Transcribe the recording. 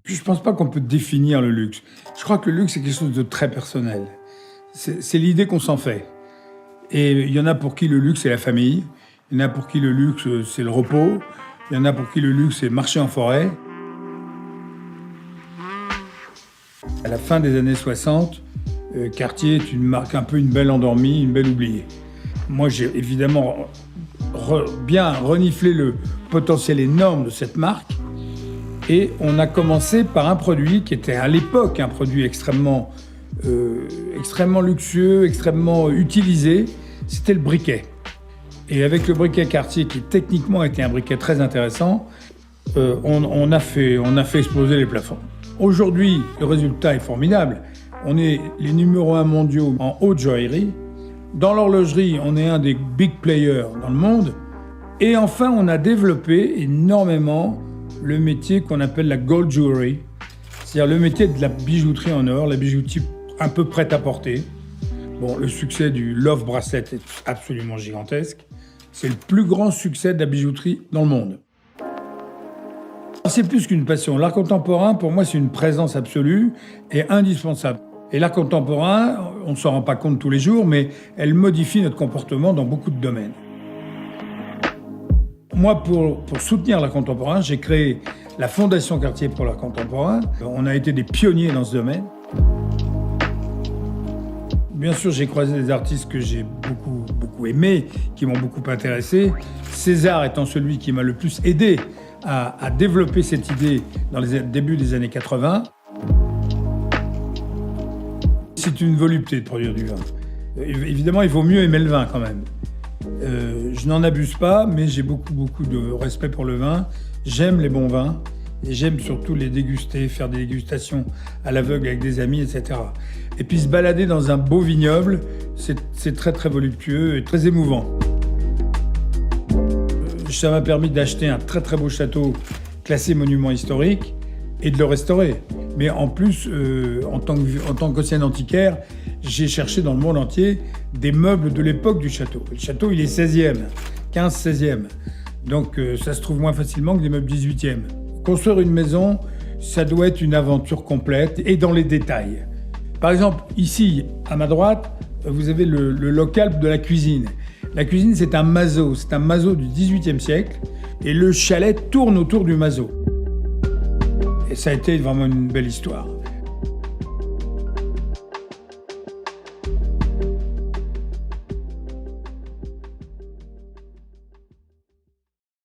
Puis je pense pas qu'on peut définir le luxe. Je crois que le luxe, c'est quelque chose de très personnel. C'est l'idée qu'on s'en fait. Et il y en a pour qui le luxe, c'est la famille. Il y en a pour qui le luxe, c'est le repos. Il y en a pour qui le luxe, c'est marcher en forêt. À la fin des années 60, Cartier est une marque un peu une belle endormie, une belle oubliée. Moi, j'ai évidemment bien reniflé le potentiel énorme de cette marque. Et on a commencé par un produit qui était à l'époque un produit extrêmement luxueux, extrêmement utilisé. C'était le briquet. Et avec le briquet Cartier, qui techniquement était un briquet très intéressant, on a fait exploser les plafonds. Aujourd'hui, le résultat est formidable. On est les numéros 1 mondiaux en haute joaillerie. Dans l'horlogerie, on est un des big players dans le monde. Et enfin, on a développé énormément le métier qu'on appelle la gold jewelry, c'est-à-dire le métier de la bijouterie en or, la bijouterie un peu prête à porter. Bon, le succès du Love Bracelet est absolument gigantesque. C'est le plus grand succès de la bijouterie dans le monde. C'est plus qu'une passion. L'art contemporain, pour moi, c'est une présence absolue et indispensable. Et l'art contemporain, on ne s'en rend pas compte tous les jours, mais elle modifie notre comportement dans beaucoup de domaines. Moi, pour soutenir l'art contemporain, j'ai créé la Fondation Cartier pour l'art contemporain. On a été des pionniers dans ce domaine. Bien sûr, j'ai croisé des artistes que j'ai beaucoup aimés, qui m'ont beaucoup intéressé. César étant celui qui m'a le plus aidé à développer cette idée dans les débuts des années 80. C'est une volupté de produire du vin. Évidemment, il vaut mieux aimer le vin quand même. Je n'en abuse pas, mais j'ai beaucoup de respect pour le vin. J'aime les bons vins et j'aime surtout les déguster, faire des dégustations à l'aveugle avec des amis, etc. Et puis se balader dans un beau vignoble, c'est très voluptueux et très émouvant. Ça m'a permis d'acheter un très beau château classé monument historique et de le restaurer. Mais en plus, en tant qu'ancien antiquaire, j'ai cherché dans le monde entier des meubles de l'époque du château. Le château, il est 16e, 15-16e. Donc ça se trouve moins facilement que des meubles 18e. Construire une maison, ça doit être une aventure complète et dans les détails. Par exemple, ici, à ma droite, vous avez le local de la cuisine. La cuisine, c'est un mazo du XVIIIe siècle, et le chalet tourne autour du mazo. Et ça a été vraiment une belle histoire.